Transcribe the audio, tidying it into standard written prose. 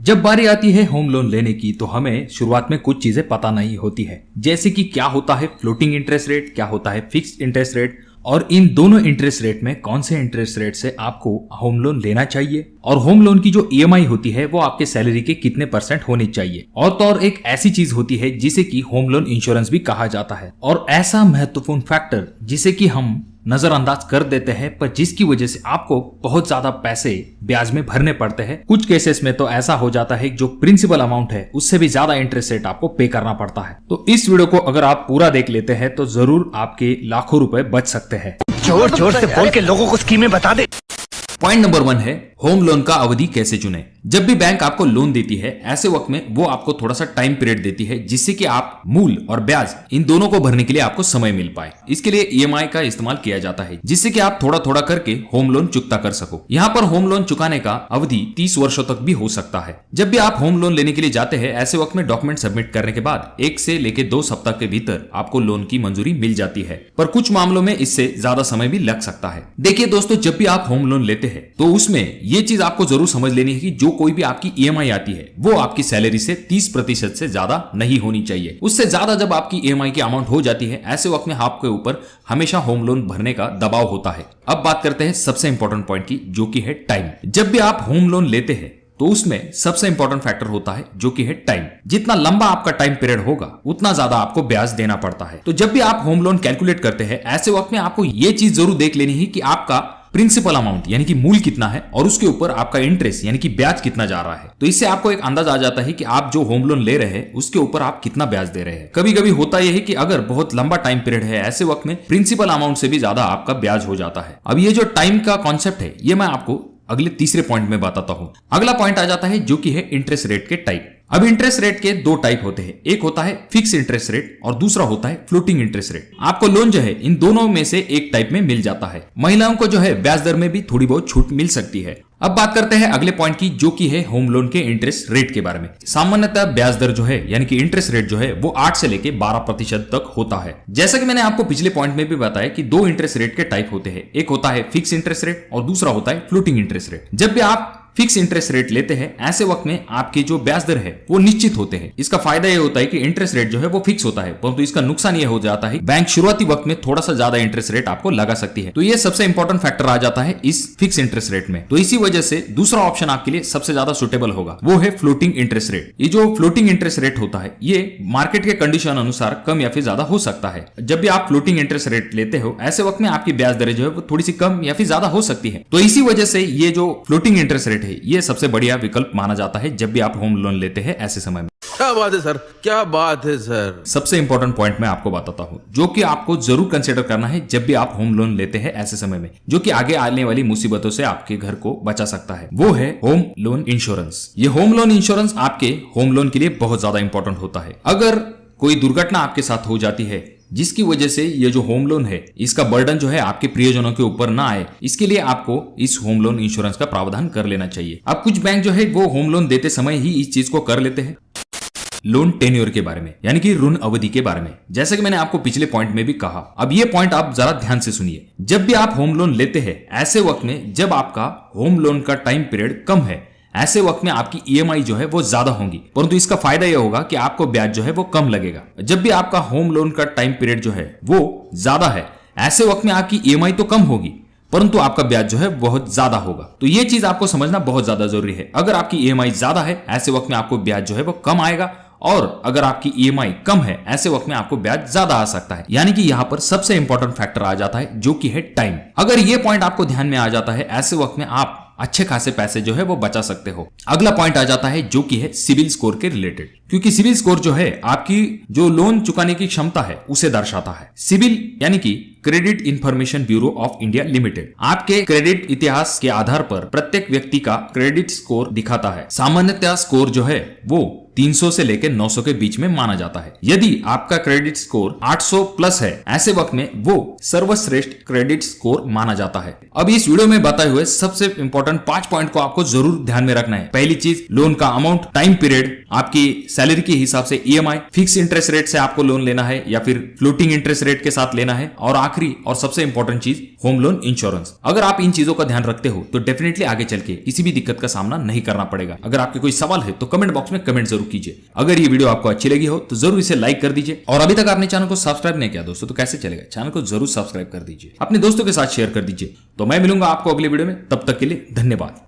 जब बारी आती है होम लोन लेने की तो हमें शुरुआत में कुछ चीजें पता नहीं होती है, जैसे कि क्या होता है फ्लोटिंग इंटरेस्ट रेट, क्या होता है फिक्स्ड इंटरेस्ट रेट और इन दोनों इंटरेस्ट रेट में कौन से इंटरेस्ट रेट से आपको होम लोन लेना चाहिए और होम लोन की जो ईएमआई होती है वो आपके सैलरी के कितने % होनी चाहिए। और तो और एक ऐसी चीज होती है जिसे कि होम लोन इंश्योरेंस भी कहा जाता है और ऐसा महत्वपूर्ण फैक्टर जिसे कि हम नजरअंदाज कर देते हैं पर जिसकी वजह से आपको बहुत ज्यादा पैसे ब्याज में भरने पड़ते हैं। कुछ केसेस में तो ऐसा हो जाता है कि जो प्रिंसिपल अमाउंट है उससे भी ज्यादा इंटरेस्ट रेट आपको पे करना पड़ता है। तो इस वीडियो को अगर आप पूरा देख लेते हैं तो जरूर आपके लाखों रुपए बच सकते हैं। जोर जोर से बोल के लोगों को स्कीमें बता दे। पॉइंट नंबर 1 है होम लोन का अवधि कैसे चुने। जब भी बैंक आपको लोन देती है ऐसे वक्त में वो आपको थोड़ा सा टाइम पीरियड देती है जिससे कि आप मूल और ब्याज इन दोनों को भरने के लिए आपको समय मिल पाए। इसके लिए ईएमआई का इस्तेमाल किया जाता है जिससे कि आप थोड़ा थोड़ा करके होम लोन चुकता कर सको। यहाँ पर होम लोन चुकाने का अवधि 30 वर्षों तक भी हो सकता है। जब भी आप होम लोन लेने के लिए जाते हैं ऐसे वक्त में डॉक्यूमेंट सबमिट करने के बाद 1 से लेके 2 सप्ताह के भीतर आपको लोन की मंजूरी मिल जाती है, पर कुछ मामलों में इससे ज्यादा समय भी लग सकता है। देखिए दोस्तों, जब भी आप होम लोन लेते हैं तो उसमें ये चीज आपको जरूर समझ लेनी है कि जो कोई भी आपकी ईएमआई आती है वो आपकी सैलरी से 30% से ज्यादा नहीं होनी चाहिए। उससे ज्यादा जब आपकी ईएमआई की अमाउंट हो जाती है ऐसे वक्त में आपके ऊपर हमेशा होम लोन भरने का दबाव होता है। अब बात करते हैं सबसे इंपॉर्टेंट पॉइंट की, जो कि है टाइम। जब भी आप होम लोन लेते हैं तो उसमें सबसे इंपॉर्टेंट फैक्टर होता है जो कि है टाइम। जितना लंबा आपका टाइम पीरियड होगा उतना ज्यादा आपको ब्याज देना पड़ता है। तो जब भी आप होम लोन कैलकुलेट करते हैं ऐसे वक्त में आपको ये चीज जरूर देख लेनी है कि आपका प्रिंसिपल अमाउंट यानी कि मूल कितना है और उसके ऊपर आपका इंटरेस्ट यानी कि ब्याज कितना जा रहा है। तो इससे आपको एक अंदाजा आ जाता है कि आप जो होम लोन ले रहे हैं उसके ऊपर आप कितना ब्याज दे रहे हैं। कभी कभी होता यह है कि अगर बहुत लंबा टाइम पीरियड है ऐसे वक्त में प्रिंसिपल अमाउंट से भी ज्यादा आपका ब्याज हो जाता है। अब ये जो टाइम का कॉन्सेप्ट है ये मैं आपको अगले तीसरे पॉइंट में बताता हूं। अगला पॉइंट आ जाता है जो कि है इंटरेस्ट रेट के टाइप। अब इंटरेस्ट रेट के 2 टाइप होते हैं, एक होता है फिक्स इंटरेस्ट रेट और दूसरा होता है फ्लोटिंग इंटरेस्ट रेट। आपको लोन जो है इन दोनों में से एक टाइप में मिल जाता है। महिलाओं को जो है ब्याज दर में भी थोड़ी बहुत छूट मिल सकती है। अब बात करते हैं अगले पॉइंट की, जो कि है होम लोन के इंटरेस्ट रेट के बारे में। सामान्यतः ब्याज दर जो है यानी कि इंटरेस्ट रेट जो है वो 8 से लेके 12% तक होता है। जैसा कि मैंने आपको पिछले पॉइंट में भी बताया कि 2 इंटरेस्ट रेट के टाइप होते हैं, एक होता है फिक्स इंटरेस्ट रेट और दूसरा होता है फ्लोटिंग इंटरेस्ट रेट। जब भी आप फिक्स इंटरेस्ट रेट लेते हैं ऐसे वक्त में आपके जो ब्याज दर है वो निश्चित होते हैं। इसका फायदा ये होता है कि इंटरेस्ट रेट जो है वो फिक्स होता है, परंतु इसका नुकसान ये हो जाता है बैंक शुरुआती वक्त में थोड़ा सा ज्यादा इंटरेस्ट रेट आपको लगा सकती है। तो ये सबसे इंपॉर्टेंट फैक्टर आ जाता है इस फिक्स इंटरेस्ट रेट में। तो इसी वजह से दूसरा ऑप्शन आपके लिए सबसे ज्यादा सुटेबल होगा, वो है फ्लोटिंग इंटरेस्ट रेट। ये जो फ्लोटिंग इंटरेस्ट रेट होता है ये मार्केट के कंडीशन अनुसार कम या फिर ज्यादा हो सकता है। जब भी आप फ्लोटिंग इंटरेस्ट रेट लेते हो ऐसे वक्त में आपकी ब्याज दरें जो है वो थोड़ी सी कम या फिर ज्यादा हो सकती है। तो इसी वजह से ये जो फ्लोटिंग इंटरेस्ट रेट है ये सबसे बढ़िया विकल्प माना जाता है जब भी आप होम लोन लेते हैं ऐसे समय में। क्या बात है सर, क्या बात है सर। सबसे इंपॉर्टेंट पॉइंट मैं आपको बताता हूं जो कि आपको जरूर कंसीडर करना है जब भी आप होम लोन लेते हैं ऐसे समय में, जो कि आगे आने वाली मुसीबतों से आपके घर को बचा सकता है, वो है होम लोन इंश्योरेंस। ये होम लोन इंश्योरेंस आपके होम लोन के लिए बहुत ज्यादा इंपॉर्टेंट होता है। अगर कोई दुर्घटना आपके साथ हो जाती है जिसकी वजह से ये जो होम लोन है इसका बर्डन जो है आपके प्रियजनों के ऊपर ना आए, इसके लिए आपको इस होम लोन इंश्योरेंस का प्रावधान कर लेना चाहिए। अब कुछ बैंक जो है वो होम लोन देते समय ही इस चीज को कर लेते हैं। लोन टेन्योर के बारे में यानी कि ऋण अवधि के बारे में, जैसे कि मैंने आपको पिछले पॉइंट में भी कहा, अब ये पॉइंट आप जरा ध्यान से सुनिए। जब भी आप होम लोन लेते हैं ऐसे वक्त में जब आपका होम लोन का टाइम पीरियड कम है ऐसे वक्त में आपकी ईएमआई जो है वो ज्यादा होंगी, परंतु इसका फायदा यह होगा कि आपको ब्याज जो है वो कम लगेगा। जब भी आपका होम लोन का टाइम पीरियड जो है वो ज्यादा है ऐसे वक्त में आपकी ईएमआई तो कम होगी परंतु आपका ब्याज जो है बहुत ज्यादा होगा। तो ये चीज आपको समझना बहुत ज्यादा जरूरी है। अगर आपकी ईएमआई ज्यादा है ऐसे वक्त में आपको ब्याज जो है वो कम आएगा और अगर आपकी ईएमआई कम है ऐसे वक्त में आपको ब्याज ज्यादा आ सकता है। यानी कि यहाँ पर सबसे इंपॉर्टेंट फैक्टर आ जाता है जो कि है टाइम। अगर ये पॉइंट आपको ध्यान में आ जाता है ऐसे वक्त में आप अच्छे खासे पैसे जो है वो बचा सकते हो। अगला पॉइंट आ जाता है जो कि है सिविल स्कोर के रिलेटेड, क्योंकि सिविल स्कोर जो है आपकी जो लोन चुकाने की क्षमता है उसे दर्शाता है। सिविल यानी कि credit information bureau of India limited आपके क्रेडिट इतिहास के आधार पर प्रत्येक व्यक्ति का क्रेडिट स्कोर दिखाता है। सामान्यतः स्कोर जो है वो 300 से लेकर 900 के बीच में माना जाता है। यदि आपका क्रेडिट स्कोर 800 प्लस है ऐसे वक्त में वो सर्वश्रेष्ठ क्रेडिट स्कोर माना जाता है। अब इस वीडियो में बताए हुए सबसे इंपॉर्टेंट 5 पॉइंट को आपको जरूर ध्यान में रखना है। पहली चीज, लोन का अमाउंट, टाइम पीरियड, आपकी सैलरी के हिसाब से EMI, फिक्स इंटरेस्ट रेट से आपको लोन लेना है या फिर फ्लोटिंग इंटरेस्ट रेट के साथ लेना है, और आखिरी और सबसे इंपॉर्टेंट चीज होम लोन इंश्योरेंस। अगर आप इन चीजों का ध्यान रखते हो तो डेफिनेटली आगे चल के किसी भी दिक्कत का सामना नहीं करना पड़ेगा। अगर आपके कोई सवाल है तो कमेंट बॉक्स में कमेंट जरूर कीजिए। अगर ये वीडियो आपको अच्छी लगी हो तो जरूर इसे लाइक कर दीजिए, और अभी तक आपने चैनल को सब्सक्राइब नहीं किया दोस्तों तो कैसे चलेगा, चैनल को जरूर सब्सक्राइब कर दीजिए, अपने दोस्तों के साथ शेयर कर दीजिए। तो मैं मिलूंगा आपको अगले वीडियो में, तब तक के लिए धन्यवाद।